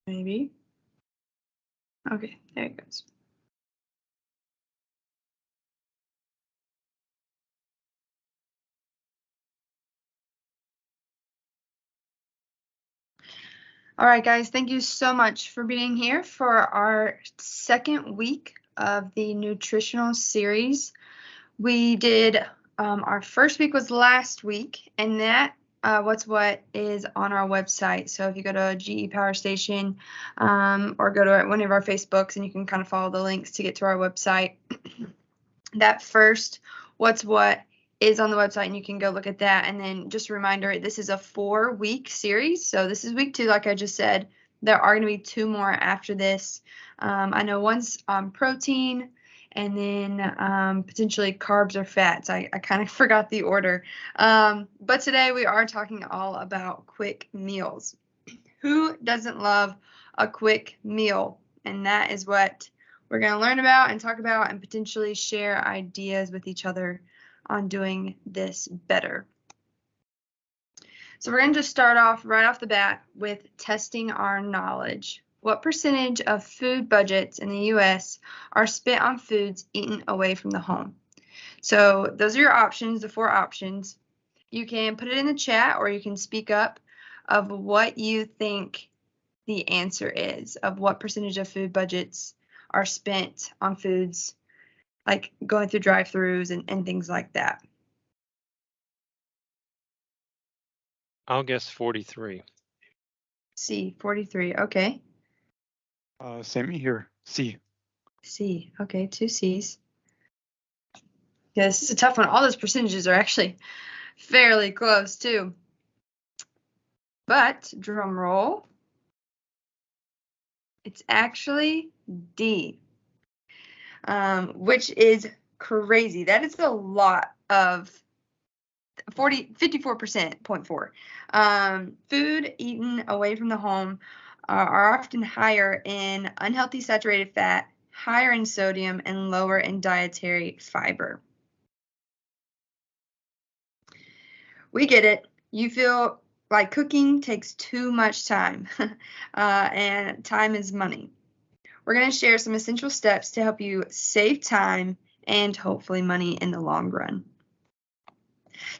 Maybe. Okay, there it goes. All right, guys, thank you so much for being here for our second week of the nutritional series. We did, our first week was last week, and that What's What is on our website. So if you go to GE Power Station or go to one of our Facebooks, and you can kind of follow the links to get to our website. That first What's What is on the website, and you can go look at that. And then just a reminder, this is a 4-week series. So this is week 2, like I just said. There are going to be 2 more after this. I know one's protein, and then potentially carbs or fats. I kind of forgot the order. But today we are talking all about quick meals. Who doesn't love a quick meal? And that is what we're going to learn about and talk about, and potentially share ideas with each other on doing this better. So we're going to just start off right off the bat with testing our knowledge. What percentage of food budgets in the US are spent on foods eaten away from the home? So those are your options, the 4 options. You can put it in the chat, or you can speak up of what you think the answer is, of what percentage of food budgets are spent on foods, like going through drive-thrus and things like that. I'll guess 43. C, 43. Okay. Same here. C. C. Okay, 2 C's. Yeah, this is a tough one. All those percentages are actually fairly close too. But drum roll, it's actually D, which is crazy. That is a lot of 54%, 0.4. Food eaten away from the home are often higher in unhealthy saturated fat, higher in sodium, and lower in dietary fiber. We get it. You feel like cooking takes too much time, and time is money. We're going to share some essential steps to help you save time and hopefully money in the long run.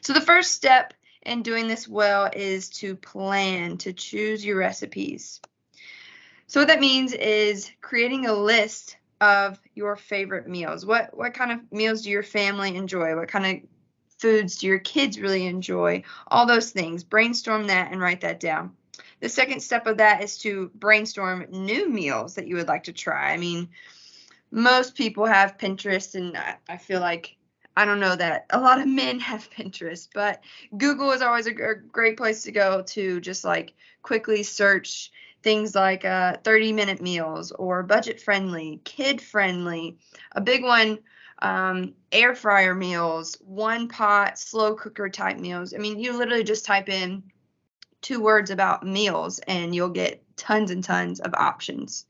So the first step in doing this well is to plan, to choose your recipes. So what that means is creating a list of your favorite meals. What kind of meals do your family enjoy? What kind of foods do your kids really enjoy? All those things. Brainstorm that and write that down. The second step of that is to brainstorm new meals that you would like to try. I mean, most people have Pinterest, and I feel like, I don't know that a lot of men have Pinterest, but Google is always a great place to go to just like quickly search things like 30-minute meals, or budget-friendly, kid-friendly. A big one, air fryer meals, one-pot, slow cooker type meals. I mean, you literally just type in 2 words about meals, and you'll get tons and tons of options.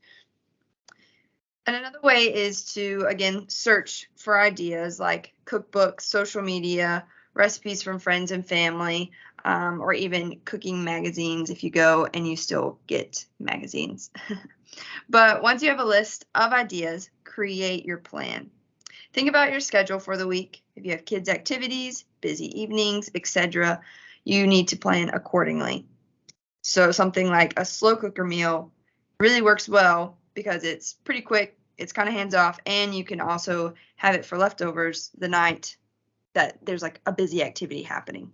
And another way is to, again, search for ideas like cookbooks, social media, recipes from friends and family, or even cooking magazines if you go and you still get magazines. But once you have a list of ideas, create your plan. Think about your schedule for the week. If you have kids' activities, busy evenings, etc., you need to plan accordingly. So something like a slow cooker meal really works well because it's pretty quick, it's kind of hands off, and you can also have it for leftovers the night that there's like a busy activity happening.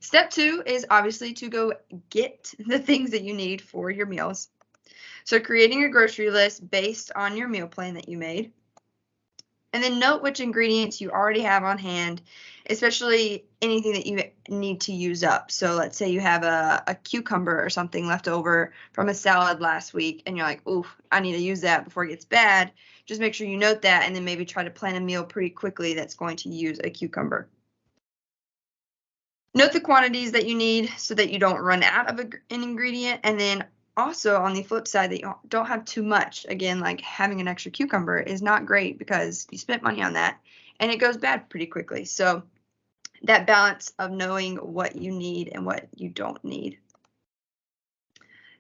Step 2 is obviously to go get the things that you need for your meals. So creating a grocery list based on your meal plan that you made. And then note which ingredients you already have on hand, especially anything that you need to use up. So let's say you have a cucumber or something left over from a salad last week, and you're like, ooh, I need to use that before it gets bad. Just make sure you note that, and then maybe try to plan a meal pretty quickly that's going to use a cucumber. Note the quantities that you need so that you don't run out of an ingredient, and then also on the flip side that you don't have too much. Again, like having an extra cucumber is not great because you spent money on that and it goes bad pretty quickly. So that balance of knowing what you need and what you don't need.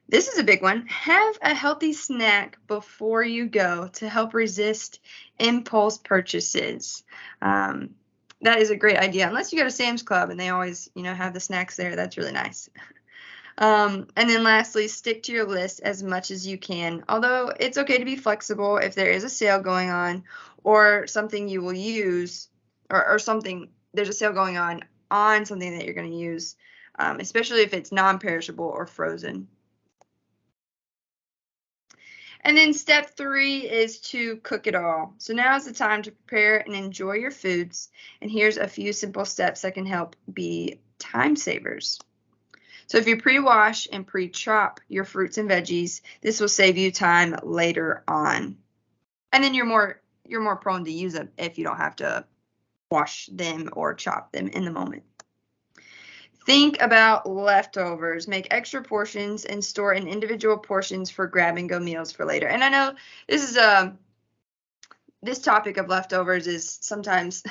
This is a big one. Have a healthy snack before you go to help resist impulse purchases. That is a great idea, unless you go to Sam's Club and they always, have the snacks there. That's really nice. And then lastly, stick to your list as much as you can. Although it's okay to be flexible if there is a sale going on or something you will use, or something, there's a sale going on something that you're going to use, especially if it's non-perishable or frozen. And then step 3 is to cook it all. So now is the time to prepare and enjoy your foods. And here's a few simple steps that can help be time savers. So if you pre-wash and pre-chop your fruits and veggies, this will save you time later on. And then you're more prone to use them if you don't have to wash them or chop them in the moment. Think about leftovers. Make extra portions and store in individual portions for grab-and-go meals for later. And I know this topic of leftovers is sometimes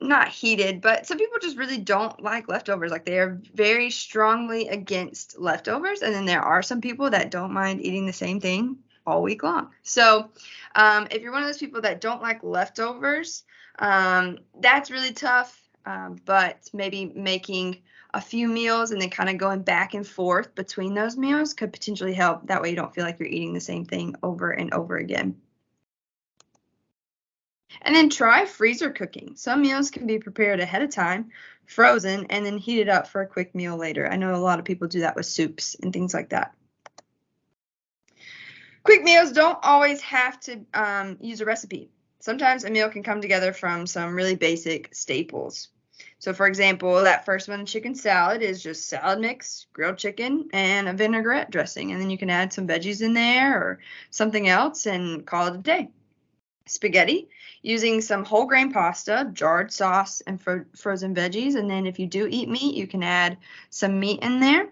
not heated, but some people just really don't like leftovers. Like, they are very strongly against leftovers. And then there are some people that don't mind eating the same thing all week long. So if you're one of those people that don't like leftovers, that's really tough. But maybe making a few meals and then kind of going back and forth between those meals could potentially help. That way you don't feel like you're eating the same thing over and over again. And then try freezer cooking. Some meals can be prepared ahead of time, frozen, and then heated up for a quick meal later. I know a lot of people do that with soups and things like that. Quick meals don't always have to use a recipe. Sometimes a meal can come together from some really basic staples. So, for example, that first one, chicken salad, is just salad mix, grilled chicken, and a vinaigrette dressing. And then you can add some veggies in there or something else and call it a day. Spaghetti, using some whole grain pasta, jarred sauce, and frozen veggies. And then if you do eat meat, you can add some meat in there.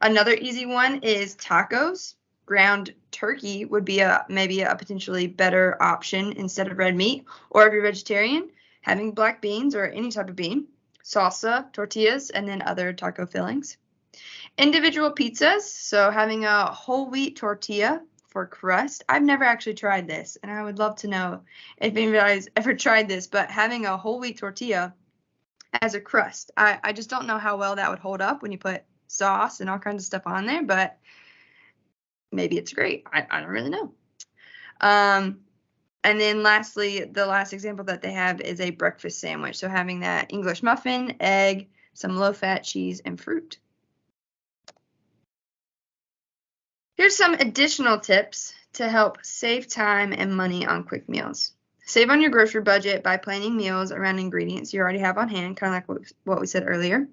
Another easy one is tacos. Ground turkey would be maybe a potentially better option instead of red meat. Or if you're vegetarian, having black beans or any type of bean, salsa, tortillas, and then other taco fillings. Individual pizzas, so having a whole wheat tortilla for crust. I've never actually tried this, and I would love to know if anybody's ever tried this, but having a whole wheat tortilla as a crust, I just don't know how well that would hold up when you put sauce and all kinds of stuff on there, but maybe it's great. I don't really know. And then lastly, the last example that they have is a breakfast sandwich. So having that English muffin, egg, some low-fat cheese, and fruit. Here's some additional tips to help save time and money on quick meals. Save on your grocery budget by planning meals around ingredients you already have on hand, kind of like what we said earlier.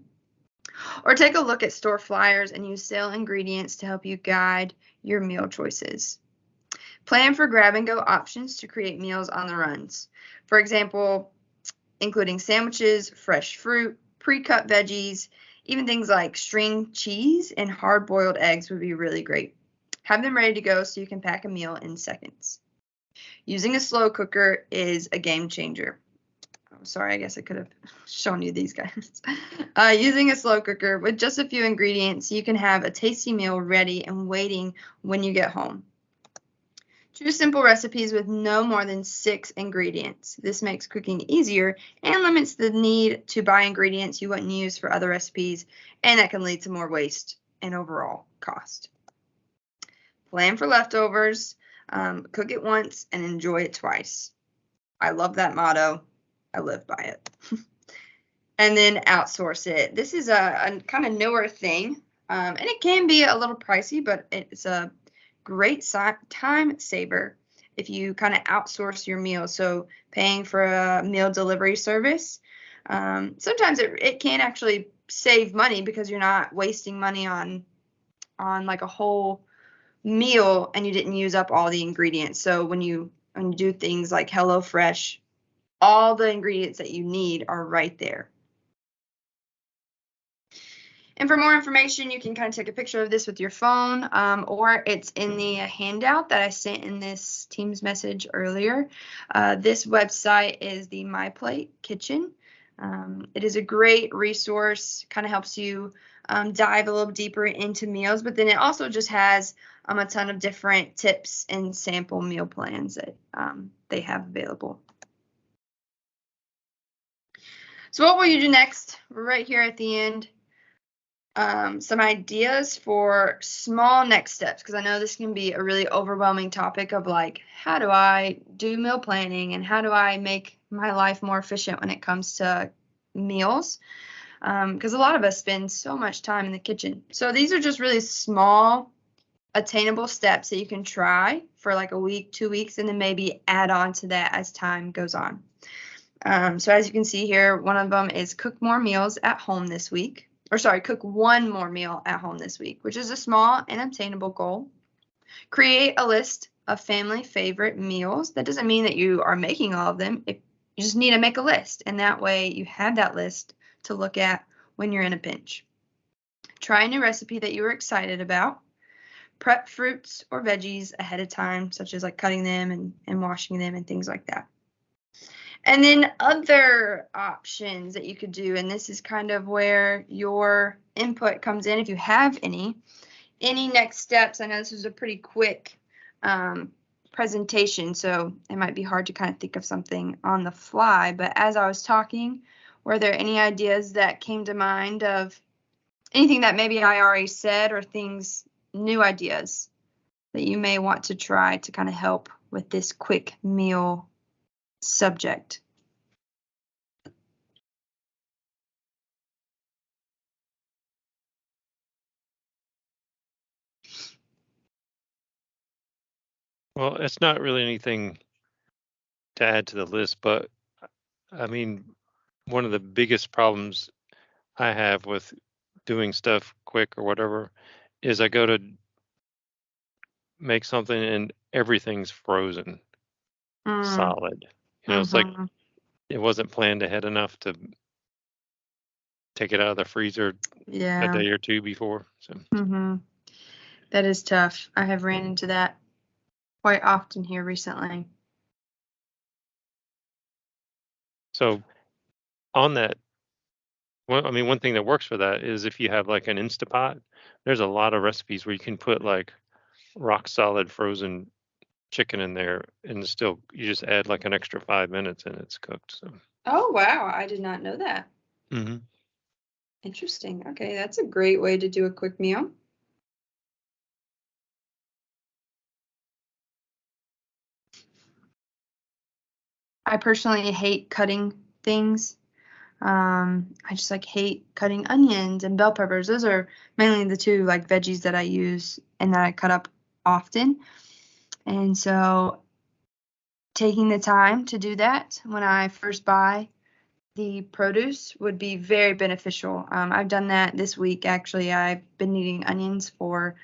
Or take a look at store flyers and use sale ingredients to help you guide your meal choices. Plan for grab-and-go options to create meals on the runs. For example, including sandwiches, fresh fruit, pre-cut veggies, even things like string cheese and hard-boiled eggs would be really great. Have them ready to go so you can pack a meal in seconds. Using a slow cooker is a game changer. Oh, sorry, I guess I could have shown you these guys. Using a slow cooker with just a few ingredients, you can have a tasty meal ready and waiting when you get home. Choose simple recipes with no more than 6 ingredients. This makes cooking easier and limits the need to buy ingredients you wouldn't use for other recipes, and that can lead to more waste and overall cost. Plan for leftovers, cook it once, and enjoy it twice. I love that motto. I live by it. And then outsource it. This is a kind of newer thing, and it can be a little pricey, but it's a great time saver if you kind of outsource your meals. So paying for a meal delivery service, sometimes it can actually save money because you're not wasting money on like a whole meal and you didn't use up all the ingredients. So when you do things like HelloFresh, all the ingredients that you need are right there. And for more information, you can kind of take a picture of this with your phone, or it's in the handout that I sent in this Teams message earlier. This website is the My Plate Kitchen. It is a great resource, kind of helps you dive a little deeper into meals, but then it also just has a ton of different tips and sample meal plans that they have available. So what will you do next? We're right here at the end. Some ideas for small next steps, because I know this can be a really overwhelming topic of like, how do I do meal planning and how do I make my life more efficient when it comes to meals? Because a lot of us spend so much time in the kitchen. So these are just really small, attainable steps that you can try for like a week, 2 weeks, and then maybe add on to that as time goes on. So as you can see here, one of them is cook more meals at home this week. Or sorry, cook one more meal at home this week, which is a small and obtainable goal. Create a list of family favorite meals. That doesn't mean that you are making all of them. You just need to make a list, and that way you have that list to look at when you're in a pinch. Try a new recipe that you are excited about. Prep fruits or veggies ahead of time, such as like cutting them and washing them and things like that. And then other options that you could do, and this is kind of where your input comes in if you have any next steps. I know this was a pretty quick presentation, so it might be hard to kind of think of something on the fly, but as I was talking, were there any ideas that came to mind of anything that maybe I already said, or new ideas that you may want to try to kind of help with this quick meal subject? Well, it's not really anything to add to the list, but I mean, one of the biggest problems I have with doing stuff quick or whatever is I go to make something and everything's frozen solid. It's like it wasn't planned ahead enough to take it out of the freezer a day or two before. So that is tough. I have ran into that quite often here recently. So on that, one thing that works for that is if you have like an Instapot, there's a lot of recipes where you can put like rock solid frozen chicken in there and you just add like an extra 5 minutes and it's cooked. So. Oh, wow. I did not know that. Mm-hmm. Interesting. Okay, that's a great way to do a quick meal. I personally hate cutting things. I just hate cutting onions and bell peppers. Those are mainly the two like veggies that I use and that I cut up often. And so taking the time to do that when I first buy the produce would be very beneficial. I've done that this week. Actually, I've been needing onions for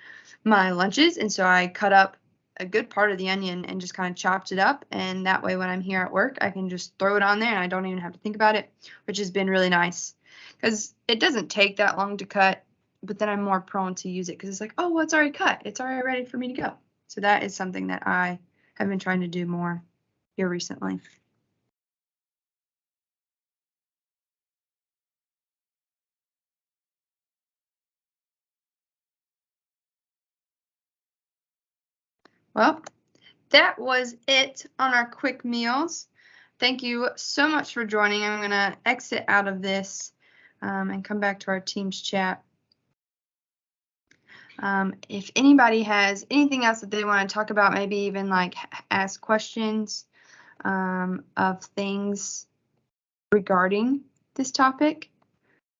my lunches, and so I cut up a good part of the onion and just kind of chopped it up, and that way when I'm here at work, I can just throw it on there and I don't even have to think about it, which has been really nice because it doesn't take that long to cut, but then I'm more prone to use it because it's like, oh, well, it's already cut. It's already ready for me to go. So that is something that I have been trying to do more here recently. Well, that was it on our quick meals. Thank you so much for joining. I'm going to exit out of this and come back to our Teams chat. If anybody has anything else that they want to talk about, maybe even like ask questions of things regarding this topic,